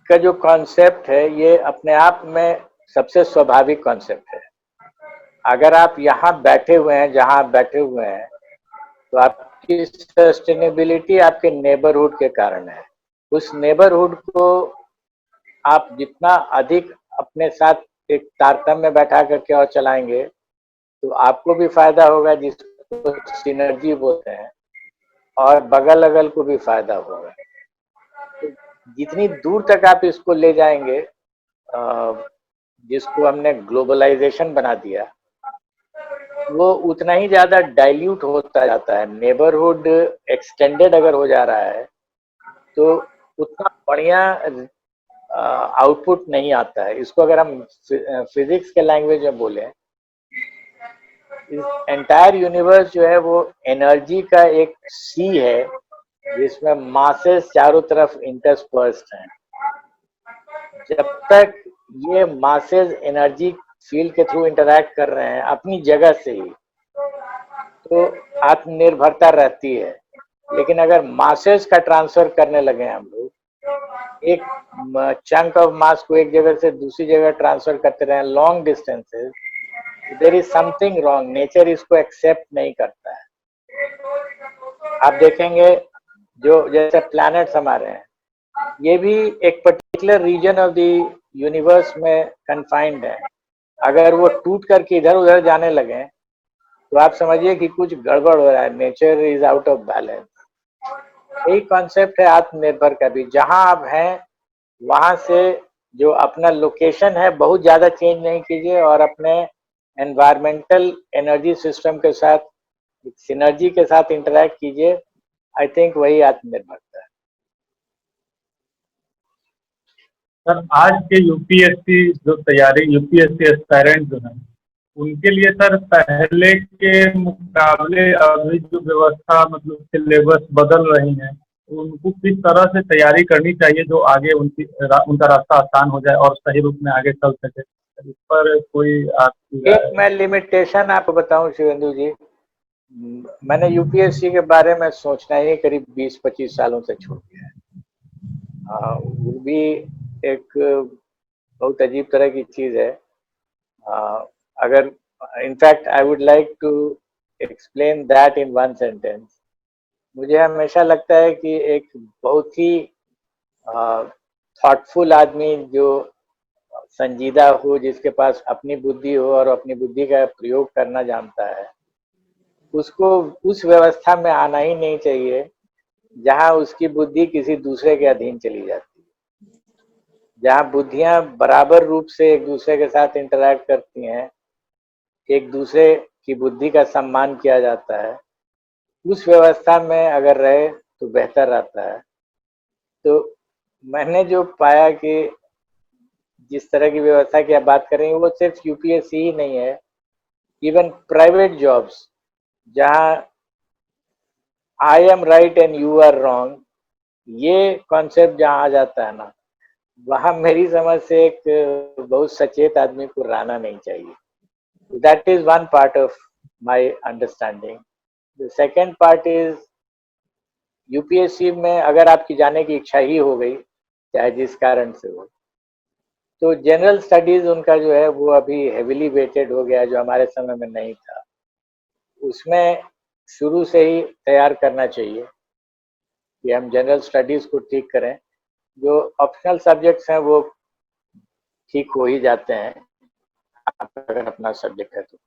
का जो कॉन्सेप्ट है ये अपने आप में सबसे स्वाभाविक कॉन्सेप्ट है। अगर आप यहाँ बैठे हुए हैं, जहाँ आप बैठे हुए हैं, तो आपकी सस्टेनेबिलिटी आपके नेबरहुड के कारण है। उस नेबरहुड को आप जितना अधिक अपने साथ एक तारतम्य में बैठा करके और चलाएंगे तो आपको भी फायदा होगा, जिसको सिनर्जी बोलते हैं, और बगल अगल को भी फायदा होगा। तो जितनी दूर तक आप इसको ले जाएंगे, जिसको हमने ग्लोबलाइजेशन बना दिया, वो उतना ही ज्यादा डाइल्यूट होता जाता है। नेबरहुड एक्सटेंडेड अगर हो जा रहा है तो उतना बढ़िया आउटपुट नहीं आता है। इसको अगर हम फिजिक्स के लैंग्वेज में बोले, इस एंटायर यूनिवर्स जो है वो एनर्जी का एक सी है, जिसमें मासेस चारों तरफ इंटरस्पर्स्ड हैं। जब तक ये मासेस एनर्जी फील्ड के थ्रू इंटरैक्ट कर रहे हैं अपनी जगह से ही, तो आत्मनिर्भरता रहती है। लेकिन अगर मासेस का ट्रांसफर करने लगे हम लोग, एक चंक ऑफ मास को एक जगह से दूसरी जगह ट्रांसफर करते रहे long distances, there is something wrong. Nature इसको एक्सेप्ट नहीं करता है। आप देखेंगे जो जैसे प्लैनेट्स हमारे हैं, ये भी एक particular reason of the universe में कन्फाइंड है। अगर वो टूट करके इधर उधर जाने लगे तो आप समझिए कि कुछ गड़बड़ हो रहा है, nature is out of balance. यही कॉन्सेप्ट है आत्मनिर्भर का भी। जहां आप हैं वहां से जो अपना लोकेशन है बहुत ज्यादा चेंज नहीं कीजिए, और अपने एनवायरमेंटल एनर्जी सिस्टम के साथ, सिनर्जी के साथ इंटरैक्ट कीजिए। आई थिंक वही आत्मनिर्भरता है। सर आज के यूपीएससी एस्पायरेंट जो है उनके लिए सर पहले के मुकाबले अभी जो व्यवस्था मतलब सिलेबस बदल रही है, तो उनको किस तरह से तैयारी करनी चाहिए जो आगे उनका रास्ता आसान हो जाए और सही रूप में आगे चल सके, इस पर कोई आपकी राय एक मैं लिमिटेशन आपको बताऊं शिवेंदु जी, मैंने यूपीएससी के बारे में सोचना ही करीब 20-25 सालों से छूट गया है। वो भी एक बहुत अजीब तरह की चीज है। अगर in fact I would like to explain that in one sentence. मुझे हमेशा लगता है कि एक बहुत ही थॉटफुल आदमी जो संजीदा हो, जिसके पास अपनी बुद्धि हो और अपनी बुद्धि का प्रयोग करना जानता है, उसको उस व्यवस्था में आना ही नहीं चाहिए जहां उसकी बुद्धि किसी दूसरे के अधीन चली जाती है, जहां बुद्धियां बराबर रूप से एक दूसरे के साथ इंटरैक्ट करती हैं, एक दूसरे की बुद्धि का सम्मान किया जाता है। उस व्यवस्था में अगर रहे तो बेहतर रहता है। तो मैंने जो पाया कि जिस तरह की व्यवस्था की आप बात कर रहे हैं वो सिर्फ यूपीएससी ही नहीं है, इवन प्राइवेट जॉब्स जहां I am right and you are wrong, ये कॉन्सेप्ट जहां आ जाता है ना, वहां मेरी समझ से एक बहुत सचेत आदमी को रहना नहीं चाहिए। That is one part of my understanding. The second part is UPSC में अगर आपकी जाने की इच्छा ही हो गई, चाहे जिस कारण से हो, तो जनरल स्टडीज उनका जो है वो अभी हेविली वेटेड हो गया, जो हमारे समय में नहीं था। उसमें शुरू से ही तैयार करना चाहिए कि हम जनरल स्टडीज को ठीक करें। जो ऑप्शनल सब्जेक्ट्स हैं वो ठीक हो ही जाते हैं अगर अपना सब्जेक्ट है तो,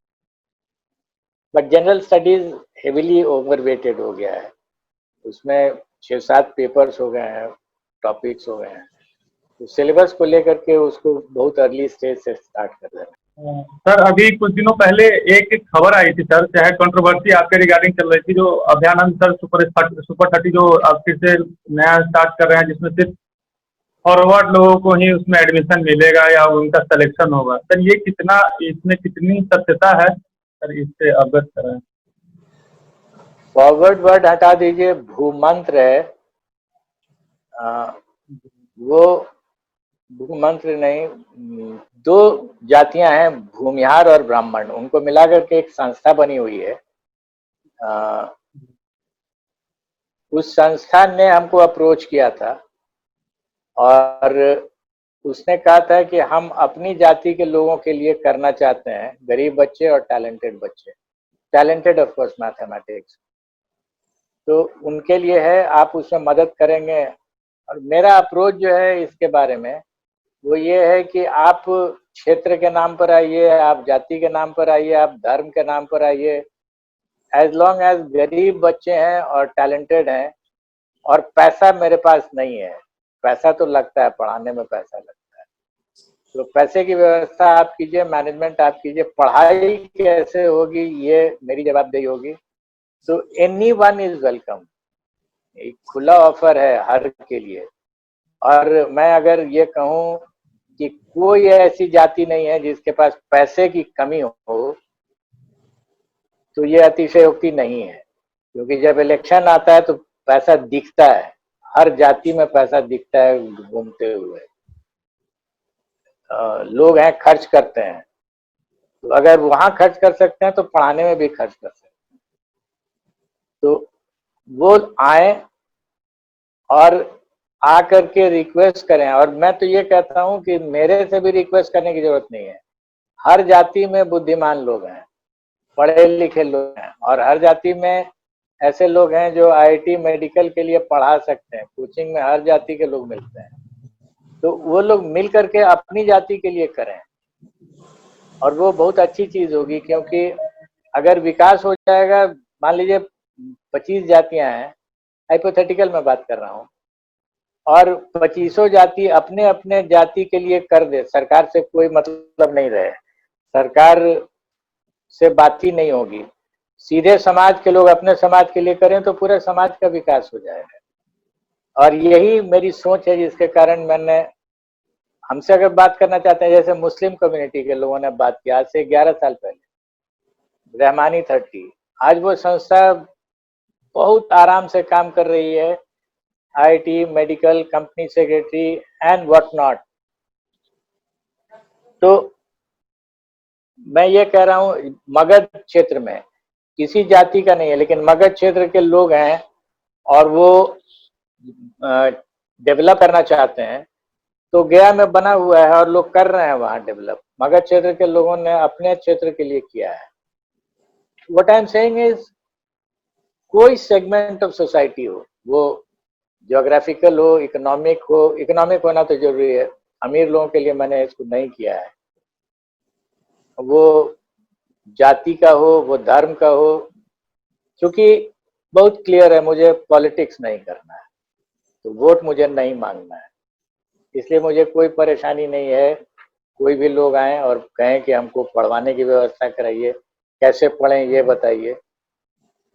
बट जनरल स्टडीज हेविली ओवरवेटेड हो गया है। उसमें 6-7 पेपर्स हो गए हैं, टॉपिक्स हो गए हैं, तो सिलेबस को लेकर के उसको बहुत अर्ली स्टेज से स्टार्ट कर देना। सर अभी कुछ दिनों पहले एक खबर आई थी सर, चाहे कंट्रोवर्सी आपके रिगार्डिंग चल रही थी, जो अभ्यानंद सर सुपर 30 जो अब फिर से नया स्टार्ट कर रहे हैं, जिसमें सिर्फ फॉरवर्ड लोगों को ही उसमें एडमिशन मिलेगा या उनका सिलेक्शन होगा, सर ये कितना, इसमें कितनी सत्यता है सर, इससे अवगत कराएं। फॉरवर्ड वर्ड हटा दीजिए, भूमंत्र है। वो भूमंत्र नहीं, दो जातियां हैं, भूमिहार और ब्राह्मण, उनको मिलाकर के एक संस्था बनी हुई है। उस संस्था ने हमको अप्रोच किया था और उसने कहा था कि हम अपनी जाति के लोगों के लिए करना चाहते हैं, गरीब बच्चे और टैलेंटेड बच्चे, टैलेंटेड ऑफ कोर्स मैथमेटिक्स, तो उनके लिए है, आप उसमें मदद करेंगे। और मेरा अप्रोच जो है इसके बारे में वो ये है कि आप क्षेत्र के नाम पर आइए, आप जाति के नाम पर आइए, आप धर्म के नाम पर आइए, एज लॉन्ग एज गरीब बच्चे हैं और टैलेंटेड हैं और पैसा मेरे पास नहीं है। पैसा तो लगता है, पढ़ाने में पैसा लगता है, तो पैसे की व्यवस्था आप कीजिए, मैनेजमेंट आप कीजिए, पढ़ाई कैसे होगी ये मेरी जवाबदेही होगी। तो एनी वन इज वेलकम, एक खुला ऑफर है हर के लिए। और मैं अगर ये कहूँ कि कोई ऐसी जाति नहीं है जिसके पास पैसे की कमी हो, तो ये अतिशयोक्ति नहीं है, क्योंकि जब इलेक्शन आता है तो पैसा दिखता है, हर जाति में पैसा दिखता है घूमते हुए। लोग हैं, खर्च करते हैं, तो अगर वहां खर्च कर सकते हैं तो पढ़ाने में भी खर्च कर सकते हैं। तो वो आए और आकर के रिक्वेस्ट करें। और मैं तो ये कहता हूं कि मेरे से भी रिक्वेस्ट करने की जरूरत नहीं है, हर जाति में बुद्धिमान लोग हैं, पढ़े लिखे लोग हैं, और हर जाति में ऐसे लोग हैं जो आईआईटी मेडिकल के लिए पढ़ा सकते हैं। कोचिंग में हर जाति के लोग मिलते हैं, तो वो लोग मिल करके अपनी जाति के लिए करें और वो बहुत अच्छी चीज होगी। क्योंकि अगर विकास हो जाएगा, मान लीजिए 25 जातियां हैं, हाइपोथेटिकल में बात कर रहा हूँ, और 25 जाति अपने अपने जाति के लिए कर दे, सरकार से कोई मतलब नहीं रहे, सरकार से बात ही नहीं होगी, सीधे समाज के लोग अपने समाज के लिए करें तो पूरे समाज का विकास हो जाएगा। और यही मेरी सोच है जिसके कारण मैंने हमसे अगर बात करना चाहते हैं, जैसे मुस्लिम कम्युनिटी के लोगों ने बात किया आज से 11 साल पहले, रहमानी 30, आज वो संस्था बहुत आराम से काम कर रही है, IT, medical, company secretary and what not. तो मैं ये कह रहा हूँ मगध क्षेत्र में किसी जाति का नहीं है, लेकिन मगध क्षेत्र के लोग हैं और वो डेवलप करना चाहते हैं, तो गया में बना हुआ है और लोग कर रहे हैं वहां डेवलप। मगध क्षेत्र के लोगों ने अपने क्षेत्र के लिए किया है। What I am saying is, कोई सेगमेंट ऑफ सोसाइटी हो, वो ज्योग्राफिकल हो, इकोनॉमिक हो, इकोनॉमिक होना तो जरूरी है, अमीर लोगों के लिए मैंने इसको नहीं किया है, वो जाति का हो, वो धर्म का हो, क्योंकि बहुत क्लियर है मुझे पॉलिटिक्स नहीं करना है, तो वोट मुझे नहीं मांगना है, इसलिए मुझे कोई परेशानी नहीं है। कोई भी लोग आए और कहें कि हमको पढ़वाने की व्यवस्था कराइए, कैसे पढ़ें ये बताइए,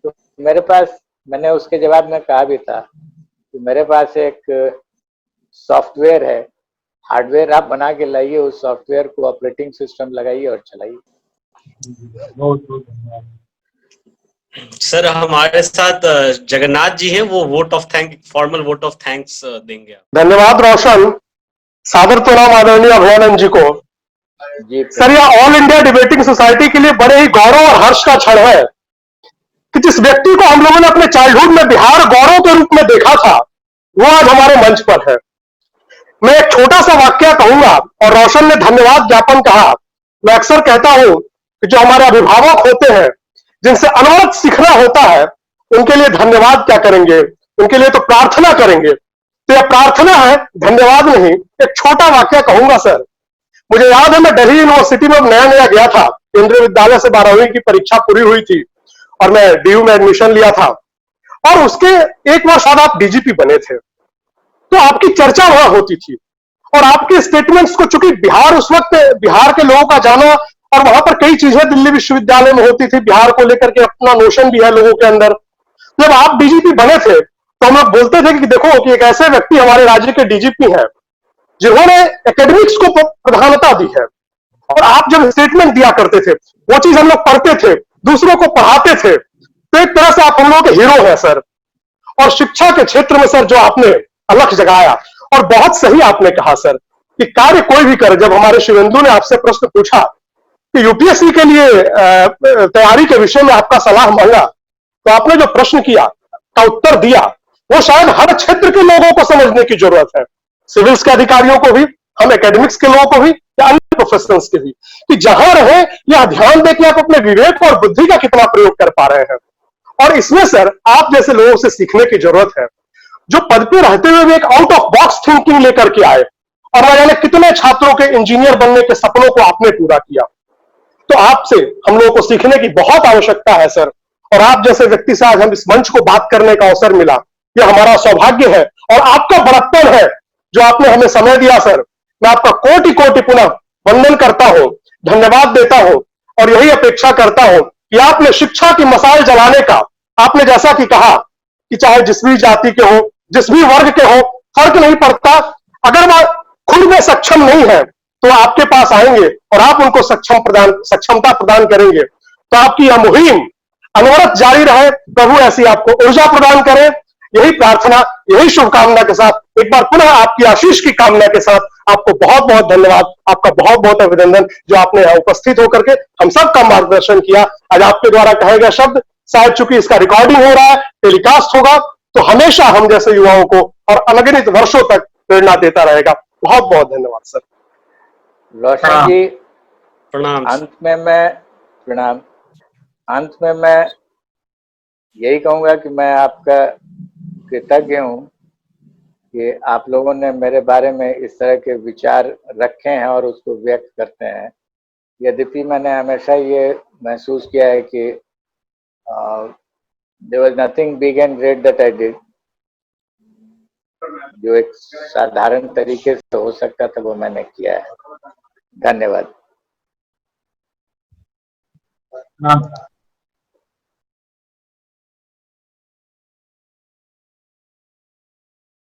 तो मेरे पास, मैंने उसके जवाब में कहा भी था कि मेरे पास एक सॉफ्टवेयर है, हार्डवेयर आप बना के लाइए, उस सॉफ्टवेयर को ऑपरेटिंग सिस्टम लगाइए और चलाइए। बहुत बहुत धन्यवाद सर। हमारे साथ जगन्नाथ जी हैं, वो vote of thank, formal vote of thanks देंगे। धन्यवाद रोशन, सादर प्रणाम आदरणीय अभयानंद जी को। जी सर, यह ऑल इंडिया डिबेटिंग सोसाइटी के लिए बड़े ही गौरव और हर्ष का क्षण है कि जिस व्यक्ति को हम लोगों ने अपने चाइल्डहुड में बिहार गौरव के रूप में देखा था, वो आज हमारे मंच पर है। मैं एक छोटा सा वाक्य कहूंगा, और रोशन ने धन्यवाद ज्ञापन कहा। मैं अक्सर कहता हूं कि जो हमारे अभिभावक होते हैं, जिनसे अनवरत सीखना होता है, उनके लिए धन्यवाद क्या करेंगे, उनके लिए तो प्रार्थना करेंगे। तो यह प्रार्थना है, धन्यवाद नहीं। एक छोटा वाक्य कहूंगा सर। मुझे याद है, मैं दिल्ली यूनिवर्सिटी में नया नया गया था, केंद्रीय विद्यालय से 12वीं की परीक्षा पूरी हुई थी और मैं डीयू में एडमिशन लिया था, और उसके एक वर्ष बाद आप डीजीपी बने थे, तो आपकी चर्चा वहां होती थी और आपके स्टेटमेंट्स को, चूंकि बिहार उस वक्त, बिहार के लोगों का जाना, और वहां पर कई चीजें दिल्ली विश्वविद्यालय में होती थी, बिहार को लेकर के अपना नोशन भी है लोगों के अंदर। जब आप डीजीपी बने थे तो हम लोग बोलते थे कि देखो कि एक ऐसे व्यक्ति हमारे राज्य के डीजीपी हैं जिन्होंने एकेडमिक्स को प्रधानता दी है, और आप जब स्टेटमेंट दिया करते थे, वो चीज हम लोग पढ़ते थे, दूसरों को पढ़ाते थे, तो एक तरह से आप हम लोगों के हीरो हैं सर। और शिक्षा के क्षेत्र में सर जो आपने अलख जगाया, और बहुत सही आपने कहा सर कि कार्य कोई भी करे। जब हमारे शिवेंदु ने आपसे प्रश्न पूछा कि यूपीएससी के लिए तैयारी के विषय में आपका सलाह मांगा, तो आपने जो प्रश्न किया का उत्तर दिया, वो शायद हर क्षेत्र के लोगों को समझने की जरूरत है, सिविल्स के अधिकारियों को भी, हम एकेडमिक्स के लोगों को भी, या अन्य प्रोफेशनल्स के भी, कि जहां रहे यह ध्यान दें कि आप अपने विवेक और बुद्धि का कितना प्रयोग कर पा रहे हैं। और इसमें सर आप जैसे लोगों से सीखने की जरूरत है, जो पद पे रहते हुए भी एक आउट ऑफ बॉक्स थिंकिंग लेकर के आए, और न जाने कितने छात्रों के इंजीनियर बनने के सपनों को आपने पूरा किया। तो आपसे हम लोगों को सीखने की बहुत आवश्यकता है सर, और आप जैसे व्यक्ति से आज हम इस मंच को बात करने का अवसर मिला, यह हमारा सौभाग्य है और आपका बड़प्पन है जो आपने हमें समय दिया सर। मैं आपका कोटि कोटि पुनः वंदन करता हूं, धन्यवाद देता हूं, और यही अपेक्षा करता हूं कि आपने शिक्षा की मशाल जलाने का, आपने जैसा कि कहा कि चाहे जिस भी जाति के हो, जिस भी वर्ग के हो, फर्क नहीं पड़ता, अगर वह खुद में सक्षम नहीं है तो आपके पास आएंगे और आप उनको सक्षमता प्रदान करेंगे। तो आपकी यह मुहिम अनवरत जारी रहे, प्रभु ऐसी आपको ऊर्जा प्रदान करे। यही प्रार्थना, यही शुभकामना के साथ एक बार पुनः आपकी आशीष की कामना के साथ आपको बहुत बहुत धन्यवाद, आपका बहुत बहुत अभिनंदन जो आपने यहाँ उपस्थित होकर के हम सबका मार्गदर्शन किया। आज आपके द्वारा कहे गए शब्द, शायद चूंकि इसका रिकॉर्डिंग हो रहा है, टेलीकास्ट होगा, तो हमेशा हम जैसे युवाओं को और अनगिनत वर्षों तक प्रेरणा देता रहेगा। बहुत बहुत धन्यवाद सर। रोशन जी, प्रणाम। अंत में मैं यही कहूंगा कि मैं आपका कृतज्ञ हूं कि आप लोगों ने मेरे बारे में इस तरह के विचार रखे हैं और उसको व्यक्त करते हैं। यद्यपि मैंने हमेशा ये महसूस किया है कि there was nothing big and great that I did, जो एक साधारण तरीके से हो सकता था वो मैंने किया है। धन्यवाद।